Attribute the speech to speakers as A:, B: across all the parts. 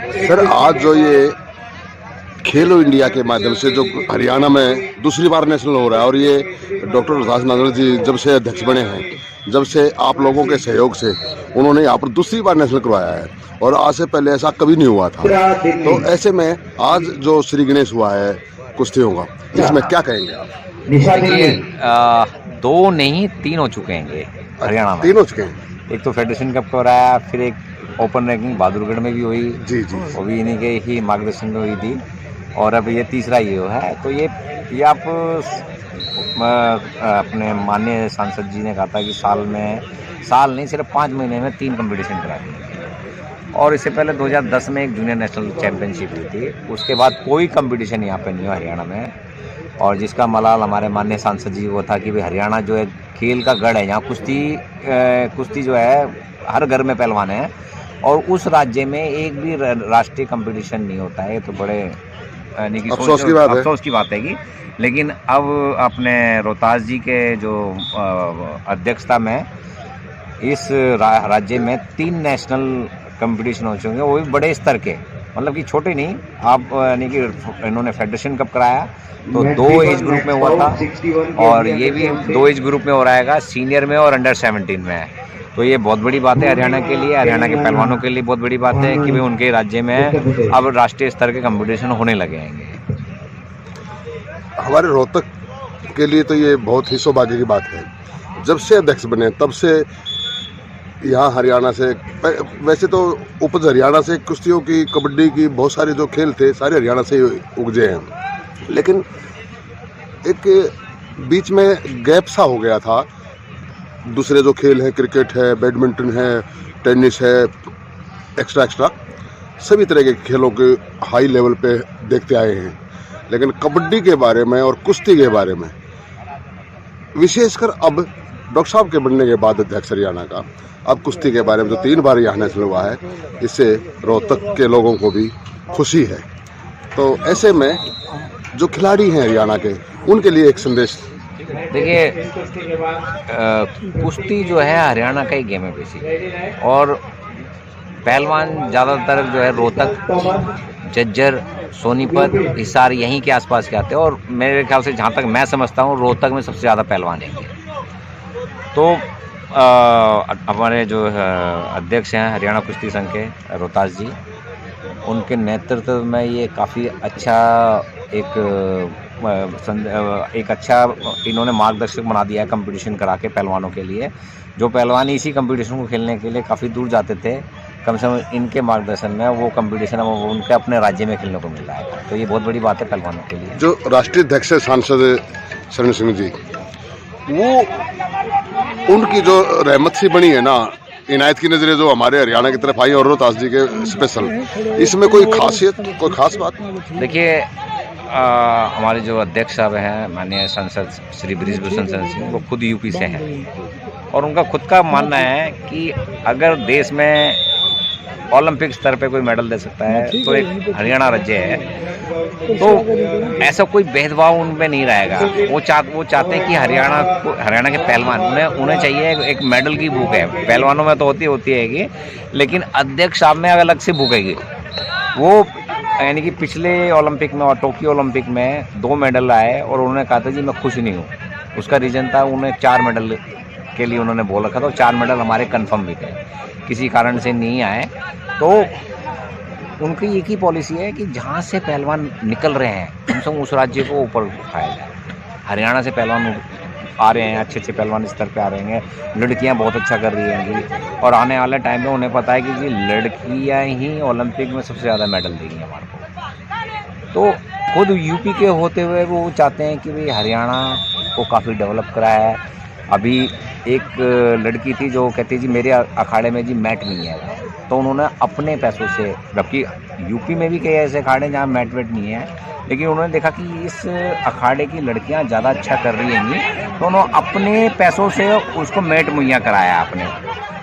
A: Sir आज जो ये खेलो इंडिया के माध्यम से जो हरियाणा में दूसरी बार नेशनल हो रहा है, और ये डॉक्टर रोहतास नांदल जी जब से अध्यक्ष बने हैं, जब से आप लोगों के सहयोग से उन्होंने यहाँ पर दूसरी बार नेशनल करवाया है, और आज से पहले ऐसा कभी नहीं हुआ था। तो ऐसे में आज जो श्री गणेश हुआ है कुश्तियों का, इसमें क्या कहेंगे आप?
B: देखिए, दो नहीं 3 हो चुके हैं ये हरियाणा में।
A: 3 हो चुके हैं।
B: एक तो फेडरेशन कप का हो रहा है, फिर एक ओपन रैंकिंग बहादुरगढ़ में भी हुई,
A: जी जी।
B: वो भी इन्हीं के ही मार्गदर्शन में हुई थी, और अब ये तीसरा ये है। तो ये आप अपने माननीय सांसद जी ने कहा था कि साल नहीं सिर्फ 5 महीने में 3 कंपटीशन करा देंगे। और इससे पहले 2010 में एक जूनियर नेशनल चैंपियनशिप हुई थी, उसके बाद कोई कंपटीशन यहाँ पे नहीं हुआ हरियाणा में। और जिसका मलाल हमारे माननीय सांसद जी को था कि भाई हरियाणा जो है खेल का गढ़ है, यहाँ कुश्ती जो है हर घर में पहलवान है, और उस राज्य में एक भी राष्ट्रीय कंपटीशन नहीं होता है। तो बड़े
A: अफसोस की बात है
B: कि लेकिन अब अपने रोहतास जी के जो अध्यक्षता में इस राज्य में 3 नेशनल कंपटीशन हो चुके हैं, वो भी बड़े स्तर के, मतलब कि छोटे नहीं। आप यानी कि इन्होंने फेडरेशन कप कराया तो 2 एज ग्रुप में हुआ था, और ये भी 2 एज ग्रुप में हो रहेगा, सीनियर में और अंडर 17 में है। तो ये बहुत बड़ी बात है हरियाणा के लिए, हरियाणा के पहलवानों के लिए बहुत बड़ी बात है कि भाई उनके राज्य में अब राष्ट्रीय स्तर के कंपटीशन होने लगे हैं।
A: हमारे रोहतक के लिए तो ये बहुत ही सौभाग्य की बात है। जब से अध्यक्ष बने तब से यहाँ हरियाणा से, वैसे तो उपज हरियाणा से कुश्तियों की, कबड्डी की, बहुत सारे जो खेल थे सारे हरियाणा से उगजे हैं, लेकिन एक बीच में गैप सा हो गया था। दूसरे जो खेल हैं, क्रिकेट है, बैडमिंटन है, टेनिस है, एक्स्ट्रा सभी तरह के खेलों के हाई लेवल पे देखते आए हैं, लेकिन कबड्डी के बारे में और कुश्ती के बारे में विशेषकर अब डॉक्टर साहब के बनने के बाद अध्यक्ष हरियाणा का, अब कुश्ती के बारे में जो 3 बार यहाँ नेशनल हुआ है, इससे रोहतक के लोगों को भी खुशी है। तो ऐसे में जो खिलाड़ी हैं हरियाणा के, उनके लिए एक संदेश।
B: देखिए, कुश्ती जो है हरियाणा का ही गेम है बेसिक, और पहलवान ज़्यादातर जो है रोहतक, झज्जर, सोनीपत, हिसार यहीं के आसपास के आते हैं, और मेरे ख्याल से जहाँ तक मैं समझता हूँ रोहतक में सबसे ज़्यादा पहलवान हैं। तो हमारे जो अध्यक्ष हैं हरियाणा कुश्ती संघ के रोहतास जी, उनके नेतृत्व में ये काफ़ी अच्छा एक अच्छा इन्होंने मार्गदर्शक बना दिया है कंपटीशन करा के पहलवानों के लिए। जो पहलवान इसी कंपटीशन को खेलने के लिए काफ़ी दूर जाते थे, कम से कम इनके मार्गदर्शन में वो कंपटीशन अब उनके अपने राज्य में खेलने को मिल रहा है। तो ये बहुत बड़ी बात है पहलवानों के लिए।
A: जो राष्ट्रीय अध्यक्ष सांसद शरण सिंह जी, वो उनकी जो रहमत सी बनी है ना, इनायत की नज़रें जो हमारे हरियाणा की तरफ आई और रोहतास जी के स्पेशल, इसमें कोई खासियत, कोई खास बात?
B: देखिए, हमारे जो अध्यक्ष साहब हैं माननीय सांसद श्री बृजभूषण शरण सिंह, वो खुद यूपी से हैं, और उनका खुद का मानना है कि अगर देश में ओलंपिक स्तर पे कोई मेडल दे सकता है तो एक हरियाणा राज्य है। तो ऐसा कोई भेदभाव उनमें नहीं रहेगा। वो चाहते हैं कि हरियाणा के पहलवान, उन्हें चाहिए एक मेडल की भूख है। पहलवानों में तो होती है, लेकिन अध्यक्ष साहब में अलग से भूख है। वो यानी कि पिछले ओलंपिक में और टोक्यो ओलंपिक में 2 मेडल आए, और उन्होंने कहा था जी मैं खुश नहीं हूँ। उसका रीज़न था उन्हें 4 मेडल के लिए उन्होंने बोल रखा था, 4 मेडल हमारे कंफर्म भी थे, किसी कारण से नहीं आए। तो उनकी एक ही पॉलिसी है कि जहाँ से पहलवान निकल रहे हैं कम से कम उस राज्य को ऊपर उठाया जाए। हरियाणा से पहलवान आ रहे हैं, अच्छे पहलवान इस स्तर पे आ रहे हैं, लड़कियां बहुत अच्छा कर रही हैं, और आने वाले टाइम में उन्हें पता है कि जी लड़कियां ही ओलंपिक में सबसे ज़्यादा मेडल देंगी हमारे को। तो खुद यूपी के होते हुए वो चाहते हैं कि भाई हरियाणा को काफ़ी डेवलप कराया है। अभी एक लड़की थी जो कहती जी मेरे अखाड़े में जी मैट नहीं है, तो उन्होंने अपने पैसों से, जबकि यूपी में भी कई ऐसे अखाड़े जहाँ मैट वेट नहीं है, लेकिन उन्होंने देखा कि इस अखाड़े की लड़कियां ज़्यादा अच्छा कर रही हैं, तो उन्होंने अपने पैसों से उसको मैट मुहैया कराया आपने।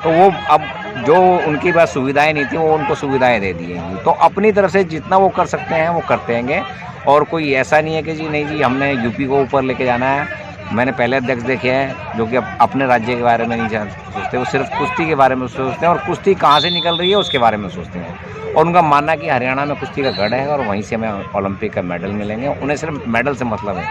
B: तो वो अब जो उनकी पास सुविधाएं नहीं थी वो उनको सुविधाएं दे दी हैं। तो अपनी तरफ से जितना वो कर सकते हैं वो करते हैंगे, और कोई ऐसा नहीं है कि जी नहीं जी हमने यूपी को ऊपर लेके जाना है मैंने पहले अध्यक्ष देखे हैं जो कि अपने राज्य के बारे में नहीं सोचते, वो सिर्फ कुश्ती के बारे में सोचते हैं और कुश्ती कहाँ से निकल रही है उसके बारे में सोचते हैं। और उनका मानना है कि हरियाणा में कुश्ती का गढ़ है और वहीं से हमें ओलंपिक का मेडल मिलेंगे। उन्हें सिर्फ मेडल से मतलब है,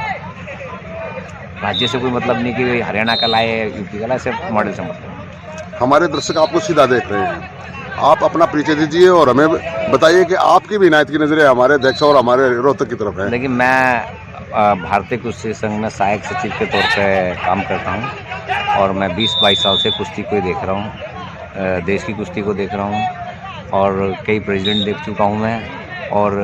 B: राज्य से कोई मतलब नहीं कि हरियाणा का लाए यूपी का लाए, सिर्फ मेडल से मतलब है।
A: हमारे दर्शक आपको सीधा देख रहे हैं, आप अपना परिचय दीजिए और हमें बताइए कि आपकी भी इनायत की नज़रें हमारे अध्यक्ष और हमारे रोहतक की तरफ है।
B: लेकिन मैं भारतीय कुश्ती संघ में सहायक सचिव के तौर पे काम करता हूँ और मैं 20-22 साल से कुश्ती को ही देख रहा हूँ, देश की कुश्ती को देख रहा हूँ और कई प्रेसिडेंट देख चुका हूँ मैं। और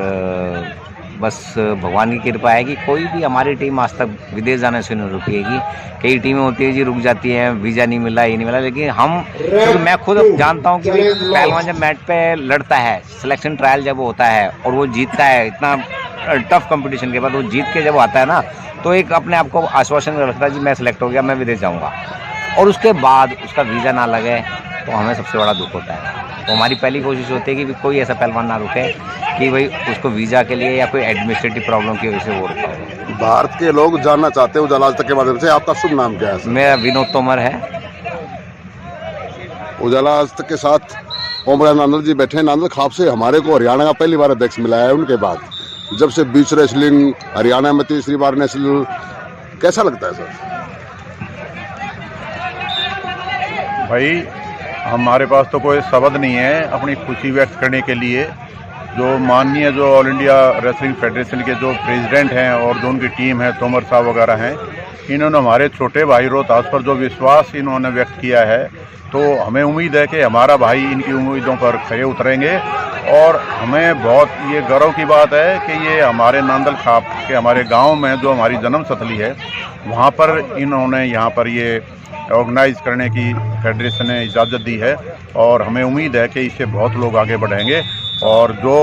B: बस भगवान की कृपा है कि कोई भी हमारी टीम आज तक विदेश जाने से नहीं रुकेगी। कई टीमें होती है जी रुक जाती हैं, वीज़ा नहीं मिला, ये नहीं मिला, लेकिन हम, क्योंकि मैं खुद जानता हूँ कि भाई पहलवान जब मैट पे लड़ता है, सिलेक्शन ट्रायल जब होता है और वो जीतता है, इतना टफ कंपटीशन के बाद वो जीत के जब आता है ना, तो एक अपने आप को आश्वासन रखता है जी मैं सिलेक्ट हो गया, मैं विदेश जाऊँगा, और उसके बाद उसका वीज़ा ना लगे तो हमें सबसे बड़ा दुख होता है। तो हमारी पहली कोशिश होती है कि कोई ऐसा पहलवान ना रुके कि भाई उसको वीज़ा के लिए या कोई एडमिनिस्ट्रेटिव प्रॉब्लम की वजह से वो रुका हो।
A: भारत के लोग जानना चाहते हैं उजाला आज तक के माध्यम से, आपका शुभ नाम क्या है?
B: मेरा विनोद तोमर है।
A: उजाला आज तक के साथ ओम प्रकाश नांदल जी बैठे हैं। नांदल खाप से हमारे को हरियाणा का पहली बार अध्यक्ष मिला है, उनके बाद जब से बीच रेसलिंग हरियाणा में तीसरी बार नेशनल, कैसा लगता है सर?
C: भाई हमारे पास तो कोई शब्द नहीं है अपनी खुशी व्यक्त करने के लिए। जो माननीय जो ऑल इंडिया रेसलिंग फेडरेशन के जो प्रेसिडेंट हैं और जो उनकी टीम है, तोमर साहब वगैरह हैं, इन्होंने हमारे छोटे भाई रोहतास पर जो विश्वास इन्होंने व्यक्त किया है, तो हमें उम्मीद है कि हमारा भाई इनकी उम्मीदों पर खरे उतरेंगे। और हमें बहुत ये गर्व की बात है कि ये हमारे नांदल खाप के हमारे गांव में जो हमारी जन्म स्थली है, वहाँ पर इन्होंने यहाँ पर ये ऑर्गेनाइज करने की फेडरेशन ने इजाज़त दी है। और हमें उम्मीद है कि इससे बहुत लोग आगे बढ़ेंगे और जो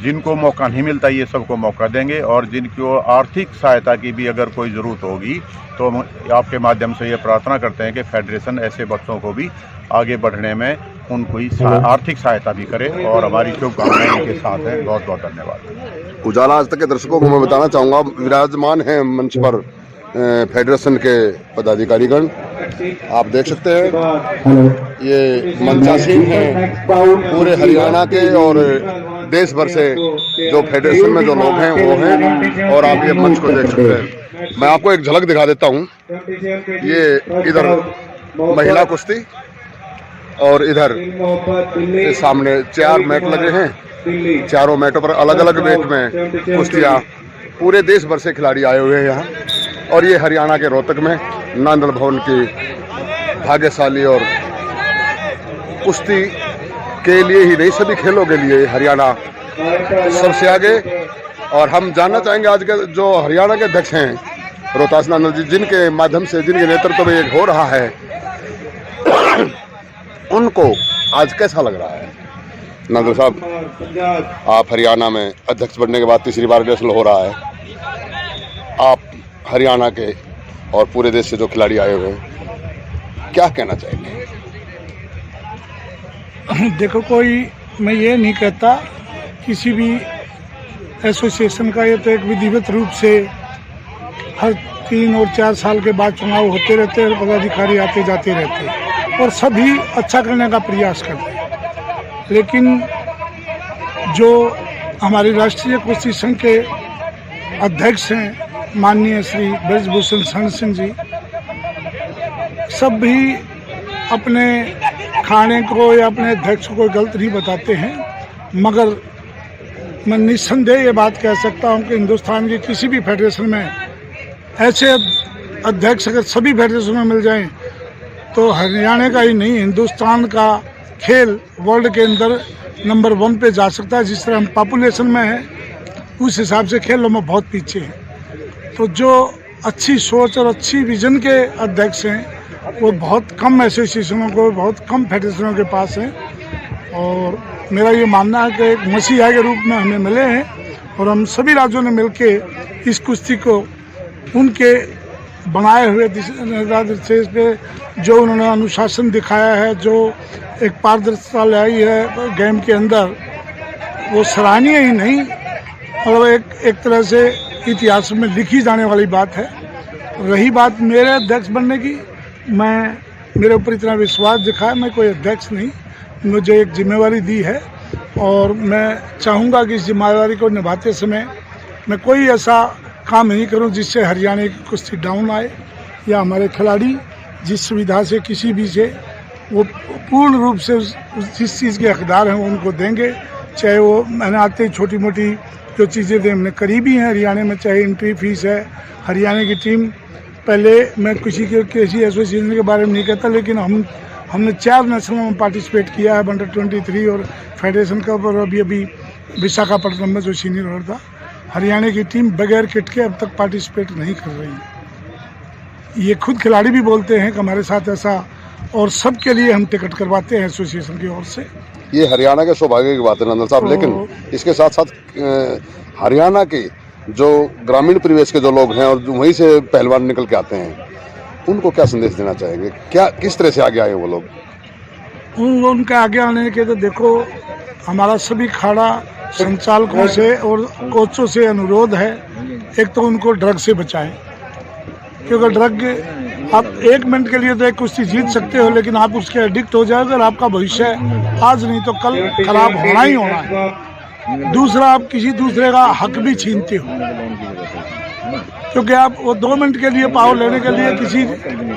C: जिनको मौका नहीं मिलता ये सबको मौका देंगे। और जिनको आर्थिक सहायता की भी अगर कोई ज़रूरत होगी तो हम आपके माध्यम से ये प्रार्थना करते हैं कि फेडरेशन ऐसे बच्चों को भी आगे बढ़ने में उनको ही आर्थिक सहायता भी करे। और हमारी शुभकामनाएं इनके साथ हैं। बहुत बहुत धन्यवाद।
A: उजाला आज तक के दर्शकों को मैं बताना चाहूँगा, विराजमान हैं मंच पर फेडरेशन के पदाधिकारीगण, आप देख सकते हैं ये मंचासीन हैं पूरे हरियाणा के और देश भर से जो फेडरेशन में जो लोग हैं वो हैं, और आप ये मंच को देख सकते हैं। मैं आपको एक झलक दिखा देता हूँ, ये इधर महिला कुश्ती और इधर सामने 4 मैट लगे हैं, चारों मैटों पर अलग अलग वेट में कुश्तियाँ, पूरे देश भर से खिलाड़ी आए हुए हैं यहाँ। और ये हरियाणा के रोहतक में नांदल भवन की भाग्यशाली और कुश्ती के लिए ही नहीं सभी खेलों के लिए हरियाणा सबसे आगे। और हम जानना चाहेंगे आज के जो हरियाणा के अध्यक्ष हैं रोहतास नांदल जी, जिनके माध्यम से जिनके नेतृत्व में एक हो रहा है, उनको आज कैसा लग रहा है? नांदल साहब, आप हरियाणा में अध्यक्ष बनने के बाद तीसरी बार नेशनल हो रहा है, आप हरियाणा के और पूरे देश से जो खिलाड़ी आए हुए हैं, क्या कहना चाहेंगे?
D: देखो, कोई मैं ये नहीं कहता किसी भी एसोसिएशन का, ये तो एक विधिवत रूप से हर 3 और 4 साल के बाद चुनाव होते रहते हैं, पदाधिकारी आते जाते रहते हैं और सभी अच्छा करने का प्रयास करते हैं। लेकिन जो हमारे राष्ट्रीय कुश्ती संघ के अध्यक्ष हैं माननीय श्री ब्रजभूषण शरण सिंह जी, सब भी अपने खाने को या अपने अध्यक्ष को गलत नहीं बताते हैं, मगर मैं निस्संदेह ये बात कह सकता हूं कि हिंदुस्तान की किसी भी फेडरेशन में ऐसे अध्यक्ष अगर सभी फेडरेशन में मिल जाएं तो हरियाणा का ही नहीं, हिंदुस्तान का खेल वर्ल्ड के अंदर नंबर 1 पे जा सकता है। जिस तरह हम पॉपुलेशन में हैं उस हिसाब से खेलों में बहुत पीछे हैं। तो जो अच्छी सोच और अच्छी विजन के अध्यक्ष हैं वो बहुत कम एसोसिएशनों को, बहुत कम फेडरेशनों के पास हैं। और मेरा ये मानना है कि एक मसीहा के रूप में हमें मिले हैं और हम सभी राज्यों ने मिलकर इस कुश्ती को उनके बनाए हुए निर्देश पे जो उन्होंने अनुशासन दिखाया है, जो एक पारदर्शिता लाई है गेम के अंदर, वो सराहनीय ही नहीं और एक तरह से इतिहास में लिखी जाने वाली बात है। रही बात मेरे अध्यक्ष बनने की, मेरे ऊपर इतना विश्वास दिखाया, मैं कोई अध्यक्ष नहीं, मुझे एक जिम्मेवारी दी है और मैं चाहूँगा कि इस जिम्मेदारी को निभाते समय मैं कोई ऐसा काम नहीं करूं जिससे हरियाणा की कुश्ती डाउन आए, या हमारे खिलाड़ी जिस सुविधा से किसी भी से वो पूर्ण रूप से जिस चीज़ के हकदार हैं उनको देंगे। चाहे वो मैंने आते ही छोटी मोटी जो चीज़ें थे हमने करी भी हैं हरियाणा में, चाहे एंट्री फीस है। हरियाणा की टीम पहले मैं किसी एसोसिएशन के बारे में नहीं कहता, लेकिन हमने 4 नेशनल में पार्टिसिपेट किया है, अंडर 23 और फेडरेशन कप, और अभी विशाखापट्टनम में जो सीनियर वर्ल्ड था। हरियाणा की टीम बगैर किट के अब तक पार्टिसिपेट नहीं कर रही है। ये खुद खिलाड़ी भी बोलते हैं कि हमारे साथ ऐसा, और सबके लिए हम टिकट करवाते हैं एसोसिएशन की ओर से।
A: ये हरियाणा के सौभाग्य की बात है नंदन साहब, लेकिन इसके साथ साथ हरियाणा के जो ग्रामीण परिवेश के जो लोग हैं और जो वहीं से पहलवान निकल के आते हैं, उनको क्या संदेश देना चाहेंगे? क्या किस तरह से आगे आए वो लोग?
D: उनके आगे आने के तो देखो, हमारा सभी खाड़ा संचालकों से और कोचों से अनुरोध है, एक तो उनको ड्रग से बचाएं, क्योंकि ड्रग आप 1 मिनट के लिए तो एक कुश्ती जीत सकते हो, लेकिन आप उसके एडिक्ट हो जाओगे और आपका भविष्य आज नहीं तो कल खराब होना ही होना है। दूसरा, आप किसी दूसरे का हक भी छीनते हो, क्योंकि आप वो 2 मिनट के लिए पावर लेने के लिए किसी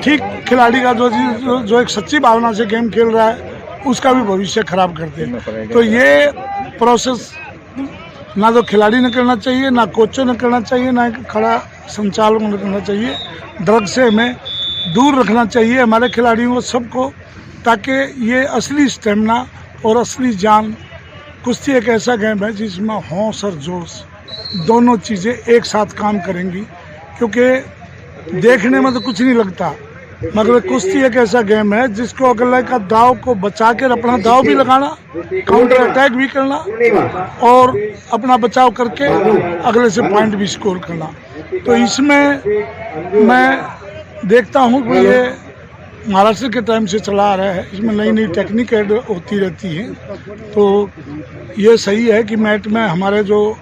D: ठीक खिलाड़ी का जो एक सच्ची भावना से गेम खेल रहा है उसका भी भविष्य खराब करते हैं। तो ये प्रोसेस ना तो खिलाड़ी ने करना चाहिए, ना कोचों ने करना चाहिए, ना खड़ा संचालकों ने करना चाहिए। ड्रग से हमें दूर रखना चाहिए हमारे खिलाड़ियों को, सबको, ताकि ये असली स्टेमिना और असली जान। कुश्ती एक ऐसा गेम है जिसमें हौस और जोश दोनों चीज़ें एक साथ काम करेंगी, क्योंकि देखने में तो कुछ नहीं लगता, मगर कुश्ती एक ऐसा गेम है जिसको अगले का दाव को बचा कर अपना दाव भी लगाना, काउंटर अटैक भी करना और अपना बचाव करके अगले से पॉइंट भी स्कोर करना। तो इसमें मैं देखता हूँ कि ये महाराष्ट्र के टाइम से चला आ रहा है, इसमें नई नई टेक्निक ऐड होती रहती हैं। तो ये सही है कि मैट में हमारे जो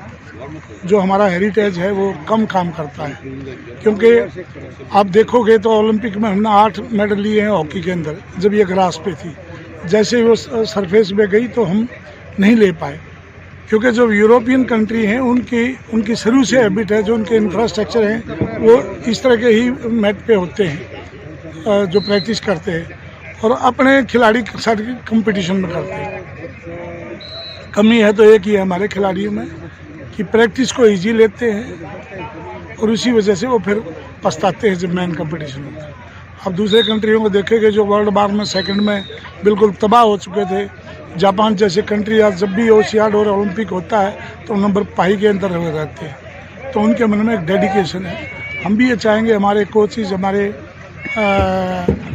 D: हमारा हेरिटेज है वो कम काम करता है, क्योंकि आप देखोगे तो ओलंपिक में हमने 8 मेडल लिए हैं हॉकी के अंदर, जब ये ग्रास पे थी। जैसे ही वो सरफेस पे गई तो हम नहीं ले पाए, क्योंकि जो यूरोपियन कंट्री हैं उनकी शुरू से हैबिट है, जो उनके इंफ्रास्ट्रक्चर हैं वो इस तरह के ही मैट पे होते हैं जो प्रैक्टिस करते हैं, और अपने खिलाड़ी के साथ कंपटीशन में करते हैं। कमी है तो एक ही है हमारे खिलाड़ियों में कि प्रैक्टिस को इजी लेते हैं और उसी वजह से वो फिर पछताते हैं जब मैन कंपटीशन होता है। अब दूसरे कंट्रियों को देखेंगे जो वर्ल्ड बार में सेकंड में बिल्कुल तबाह हो चुके थे, जापान जैसे कंट्री, आज जब भी ओशियाड और ओलंपिक होता है तो नंबर पाई के अंदर रहते हैं, तो उनके मन में एक डेडिकेशन है। हम भी ये चाहेंगे हमारे कोचेज, हमारे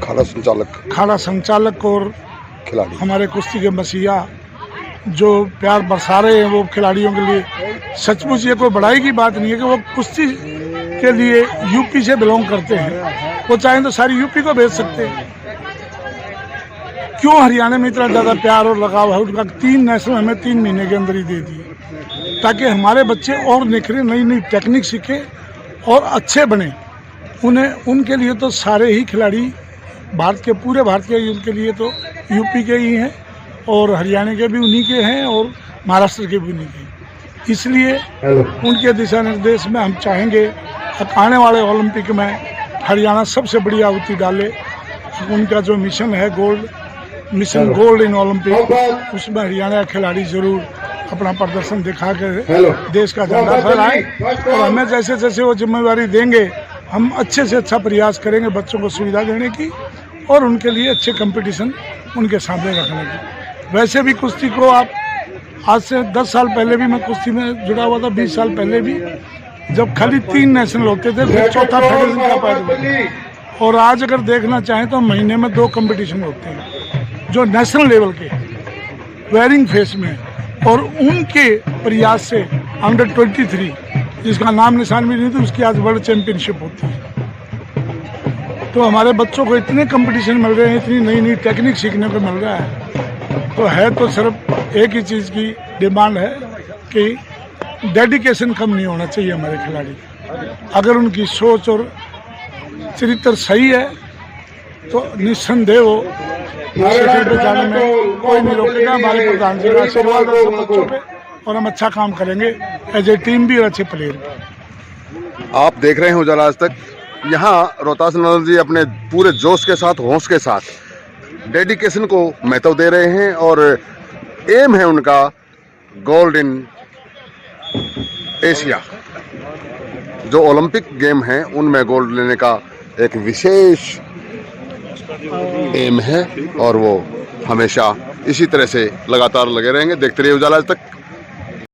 D: खाड़ा संचालक और
A: खिलाड़ी,
D: हमारे कुश्ती के मसीहा जो प्यार बरसा रहे हैं वो खिलाड़ियों के लिए, सचमुच ये कोई बड़ाई की बात नहीं है कि वो कुश्ती के लिए यूपी से बिलोंग करते हैं। वो चाहें तो सारी यूपी को भेज सकते हैं। क्यों हरियाणा में इतना ज़्यादा प्यार और लगाव है उनका? 3 नेशनल हमें 3 महीने के अंदर ही दे दिए, ताकि हमारे बच्चे और निखरे, नई नई टेक्निक सीखे और अच्छे बने। उनके लिए तो सारे ही खिलाड़ी भारत के, पूरे भारत के, उनके लिए तो यूपी के ही हैं और हरियाणा के भी उन्हीं के हैं और महाराष्ट्र के भी उन्हीं के। इसलिए उनके दिशा निर्देश में हम चाहेंगे आने वाले ओलंपिक में हरियाणा सबसे बड़ी आहुति डाले। उनका जो मिशन है मिशन गोल्ड इन ओलंपिक, उसमें हरियाणा के खिलाड़ी जरूर अपना प्रदर्शन दिखा कर देश का झंडा फहराएं, और हमें जैसे जैसे वो जिम्मेदारी देंगे हम अच्छे से अच्छा प्रयास करेंगे बच्चों को सुविधा देने की और उनके लिए अच्छे कंपटीशन उनके सामने रखने की। वैसे भी कुश्ती को आप आज से 10 साल पहले भी मैं कुश्ती में जुड़ा हुआ था, 20 साल पहले भी, जब खाली 3 नेशनल होते थे, फिर चौथा फेडरेशन का पार्ट, और आज अगर देखना चाहें तो महीने में 2 कंपटीशन होते हैं जो नेशनल लेवल के वेयरिंग फेस में, और उनके प्रयास से अंडर 23 जिसका नाम निशान भी नहीं था उसकी आज वर्ल्ड चैंपियनशिप होती है। तो हमारे बच्चों को इतने कंपटीशन मिल रहे हैं, इतनी नई नई टेक्निक सीखने को मिल रहा है तो सिर्फ एक ही चीज़ की डिमांड है कि डेडिकेशन कम नहीं होना चाहिए हमारे खिलाड़ी। अगर उनकी सोच और चरित्र सही है तो निस्संदेह वो सेकंड पे जाने में कोई नहीं रोकेगा। हमारे प्रधान जी का आशीर्वाद है सब बच्चों पे और हम अच्छा काम करेंगे एज ए टीम भी और अच्छे प्लेयर भी।
A: आप देख रहे हैं उजाला आज तक। यहाँ रोहतास नंदन जी अपने पूरे जोश के साथ, होश के साथ डेडिकेशन को महत्व दे रहे हैं और एम है उनका गोल्ड इन एशिया। जो ओलंपिक गेम हैं उनमें गोल्ड लेने का एक विशेष एम है और वो हमेशा इसी तरह से लगातार लगे रहेंगे। देखते रहिए उजाला आज तक।